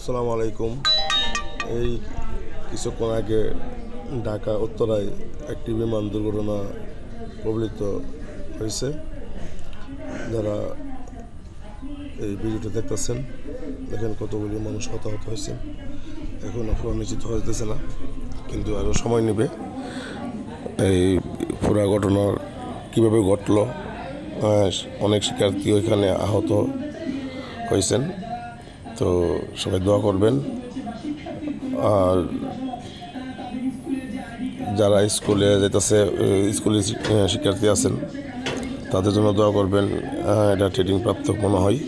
আসসালামু আলাইকুম। এই কিছুক্ষণ আগে ঢাকা উত্তরায় একটি বিমান দুর্ঘটনা কবলিত হয়েছে। যারা এই ভিডিওটা দেখতেছেন, দেখেন কতগুলি মানুষ হতাহত হয়েছে। এখন পুরো নিশ্চিত হয়ে যেতেছে না, কিন্তু আরও সময় নেবে। এই পুরা ঘটনা কীভাবে ঘটলো, অনেক শিক্ষার্থী ওইখানে আহত হয়েছেন। তো সবাই দোয়া করবেন। আর যারা স্কুলে যেতেছে, স্কুলের শিক্ষার্থী আছেন, তাদের জন্য দোয়া করবেন। এটা ট্রেনিং প্রাপ্ত মনে হয়,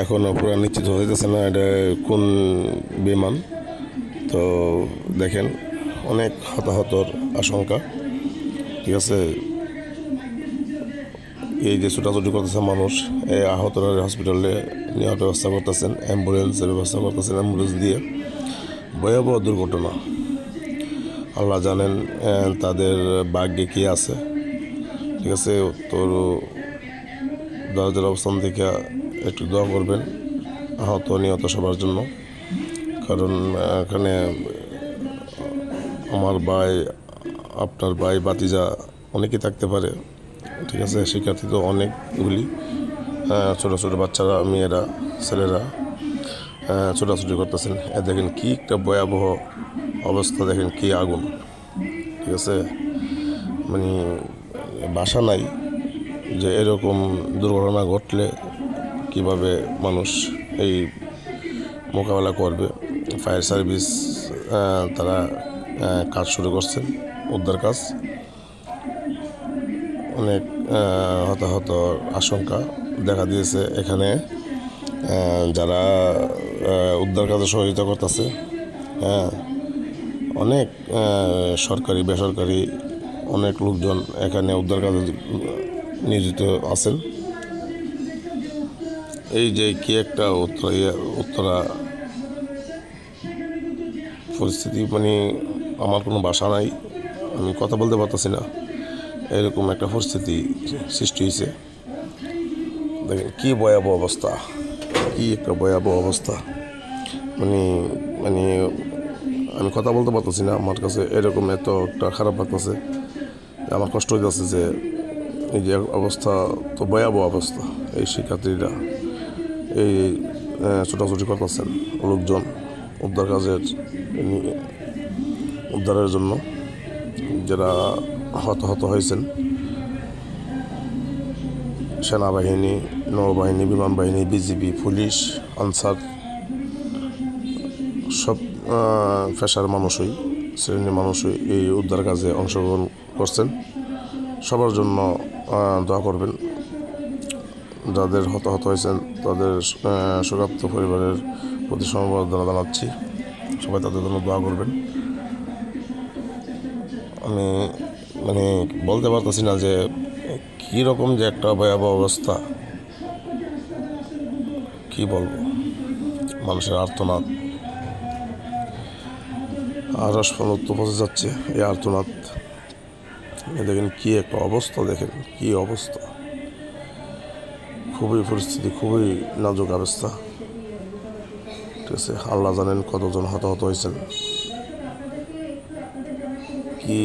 এখনও পুরো নিশ্চিত হয়ে যেতেছে না এটা কোন বিমান। তো দেখেন অনেক হতাহতর আশঙ্কা। ঠিক আছে, এই যে ছোটাছুটি করতেছে মানুষ, এই আহতরা হসপিটালে নেওয়ার ব্যবস্থা করতেছেন, অ্যাম্বুলেন্সের ব্যবস্থা করতেছেন, অ্যাম্বুলেন্স দিয়ে। ভয়াবহ দুর্ঘটনা, আল্লাহ জানেন তাদের ভাগ্যে কী আছে। ঠিক আছে, তোর দরজার অবস্থান থেকে একটু দোয়া করবেন আহত নিহত সবার জন্য। কারণ এখানে আমার ভাই, আপনার ভাই, ভাতিজা অনেকেই থাকতে পারে। ঠিক আছে, শিক্ষার্থী তো অনেকগুলি, ছোটো ছোটো বাচ্চারা, মেয়েরা, ছেলেরা ছোটাছুটি করতেছেন। দেখেন কি একটা ভয়াবহ অবস্থা, দেখেন কি আগুন। ঠিক আছে, মানে বাসা নাই যে এরকম দুর্ঘটনা ঘটলে কিভাবে মানুষ এই মোকাবেলা করবে। ফায়ার সার্ভিস তারা কাজ শুরু করছেন, উদ্ধার কাজ। অনেক হতাহত আশঙ্কা দেখা দিয়েছে এখানে। যারা উদ্ধার কাজে সহযোগিতা করতেছে, অনেক সরকারি বেসরকারি অনেক লোকজন এখানে উদ্ধার কাজে নিয়োজিত আছেন। এই যে কি একটা উত্তরা পরিস্থিতি, মানে আমার কোনো ভাষা নাই, আমি কথা বলতে পারতেছি না, এরকম একটা পরিস্থিতি সৃষ্টি হয়েছে। দেখেন কি ভয়াবহ অবস্থা, কি একটা ভয়াবহ অবস্থা। মানে মানে আমি কথা বলতে পারতেছি না, আমার কাছে এরকম এত একটা খারাপ লাগতেছে, আমার কষ্ট হইতেছে যে এই যে অবস্থা, তো ভয়াবহ অবস্থা। এই শিক্ষার্থীরা এই ছোটাছুটি করতেছেন লোকজন উদ্ধারের জন্য, যারা হতাহত হয়েছেন। সেনাবাহিনী, নৌবাহিনী, বিমান বাহিনী, বিজিবি, পুলিশ, আনসার, সব পেশার মানুষই, শ্রেণীর মানুষই এই উদ্ধার কাজে অংশগ্রহণ করছেন। সবার জন্য দোয়া করবেন। যাদের হতাহত হয়েছেন তাদের শোকার্ত পরিবারের প্রতি সমবেদনা জানাচ্ছি। সবাই তাদের জন্য দোয়া করবেন। আমি মানে বলতে পারতেছি না যে কীরকম যে একটা ভয়াবহ অবস্থা, কি বলবো। মানুষের আর্তনাদ আরস ফলত্ব পৌঁছে যাচ্ছে, এই আর্তনাদ। দেখেন কি একটা অবস্থা, দেখেন কি অবস্থা, খুবই পরিস্থিতি, খুবই নাজুক অবস্থা। ঠিক আছে, আল্লাহ জানেন কতজন হতাহত হয়েছেন। কি